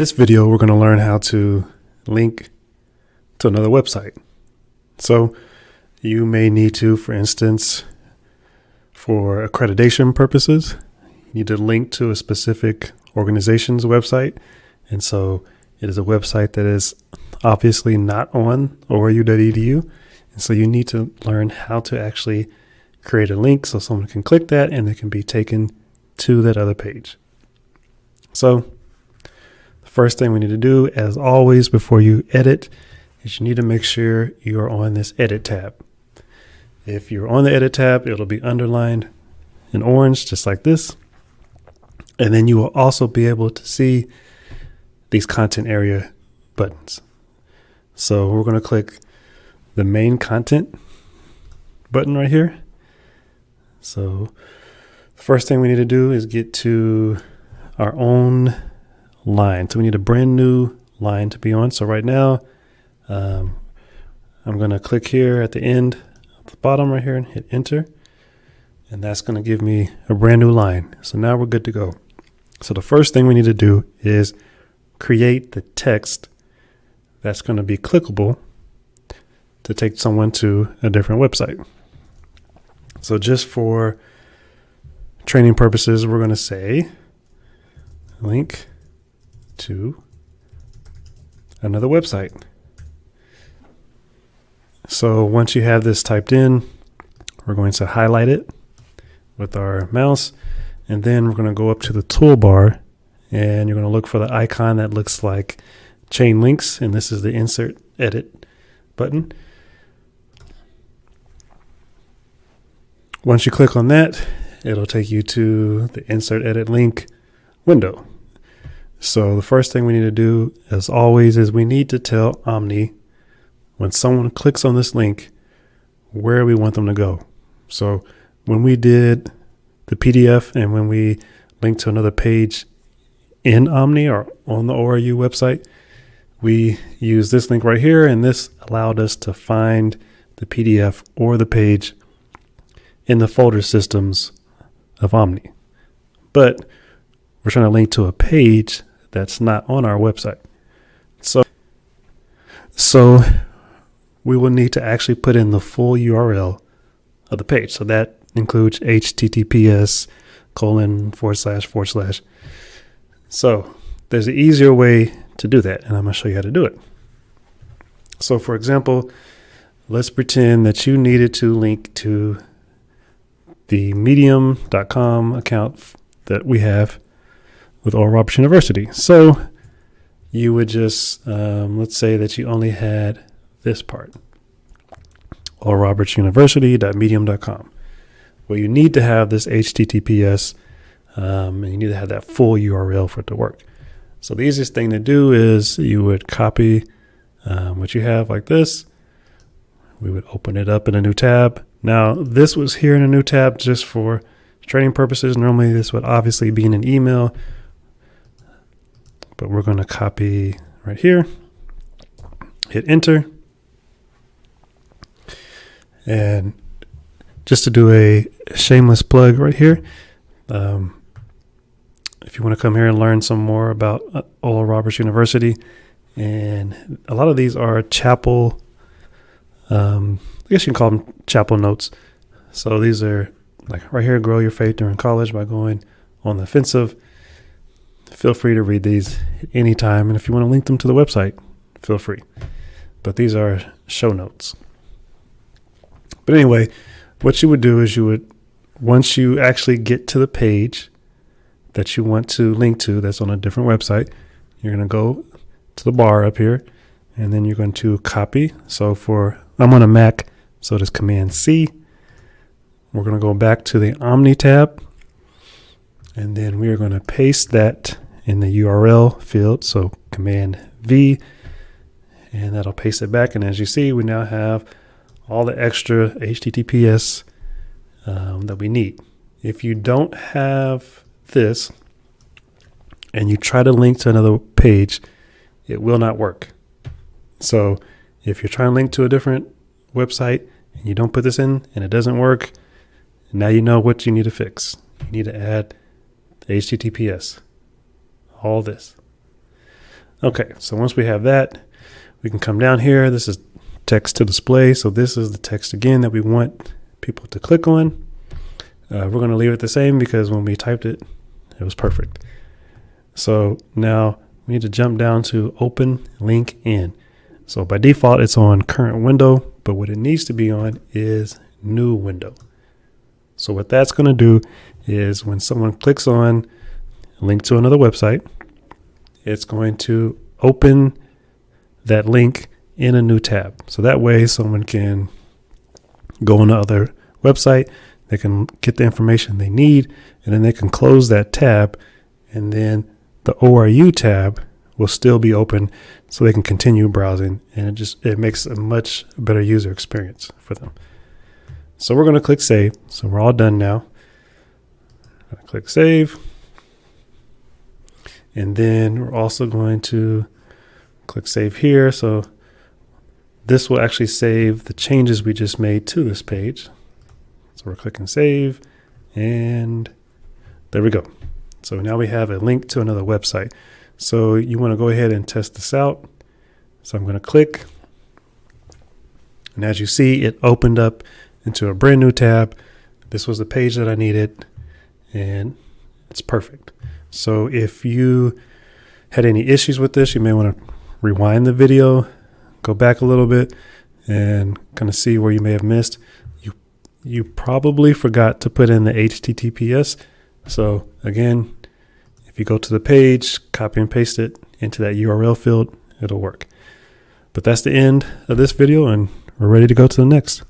this video, we're going to learn how to link to another website. So you may need to, for instance, for accreditation purposes, you need to link to a specific organization's website. And so it is a website that is obviously not on oru.edu. And so you need to learn how to actually create a link so someone can click that and they can be taken to that other page. So the first thing we need to do, as always, before you edit, is you need to make sure you are on this edit tab. If you're on the edit tab, it'll be underlined in orange, just like this. And then you will also be able to see these content area buttons. So we're going to click the main content button right here. So the first thing we need to do is get to our own line. So we need a brand new line to be on. So right now, I'm going to click here at the end, at the bottom right here, and hit enter. And that's going to give me a brand new line. So now we're good to go. So the first thing we need to do is create the text that's going to be clickable to take someone to a different website. So just for training purposes, we're going to say link to another website. So once you have this typed in, we're going to highlight it with our mouse, and then we're going to go up to the toolbar and you're going to look for the icon that looks like chain links, and this is the insert edit button. Once you click on that, it'll take you to the insert edit link window. So the first thing we need to do, as always, is we need to tell Omni when someone clicks on this link where we want them to go. So when we did the PDF and when we linked to another page in Omni or on the ORU website, we used this link right here, and this allowed us to find the PDF or the page in the folder systems of Omni. But we're trying to link to a page that's not on our website. So we will need to actually put in the full URL of the page. So that includes https://. So there's an easier way to do that, and I'm going to show you how to do it. So for example, let's pretend that you needed to link to the medium.com account that we have with Oral Roberts University. So you would just, let's say that you only had this part, oralrobertsuniversity.medium.com. Well, you need to have this HTTPS, and you need to have that full URL for it to work. So the easiest thing to do is you would copy what you have like this. We would open it up in a new tab. Now, this was here in a new tab just for training purposes. Normally, this would obviously be in an email, but we're going to copy right here, hit enter. And just to do a shameless plug right here, if you want to come here and learn some more about Oral Roberts University, and a lot of these are chapel, I guess you can call them chapel notes. So these are like right here, grow your faith during college by going on the offensive. Feel free to read these anytime. And if you want to link them to the website, feel free. But these are show notes. But anyway, what you would do is once you actually get to the page that you want to link to that's on a different website, you're going to go to the bar up here, and then you're going to copy. So I'm on a Mac, so it is Command C. We're going to go back to the Omni tab, and then we are going to paste that in the URL field. So Command V, and that'll paste it back. And as you see, we now have all the extra HTTPS that we need. If you don't have this and you try to link to another page, it will not work. So if you're trying to link to a different website and you don't put this in and it doesn't work, now you know what you need to fix. You need to add the HTTPS, all this. Okay, so once we have that, we can come down here. This is text to display. So this is the text again that we want people to click on. We're going to leave it the same because when we typed it, it was perfect. So now we need to jump down to open link in. So by default, it's on current window, but what it needs to be on is new window. So what that's going to do is when someone clicks on a link to another website, it's going to open that link in a new tab. So that way someone can go on the other website, they can get the information they need, and then they can close that tab, and then the ORU tab will still be open so they can continue browsing, and it makes a much better user experience for them. So we're going to click save. So we're all done now. I'm going to click save. And then we're also going to click save here. So this will actually save the changes we just made to this page. So we're clicking save, and there we go. So now we have a link to another website. So you want to go ahead and test this out. So I'm going to click, and as you see, it opened up into a brand new tab. This was the page that I needed, and it's perfect. So if you had any issues with this, you may want to rewind the video, go back a little bit, and kind of see where you may have missed. You probably forgot to put in the HTTPS. So again, if you go to the page, copy and paste it into that URL field, it'll work. But that's the end of this video, and we're ready to go to the next.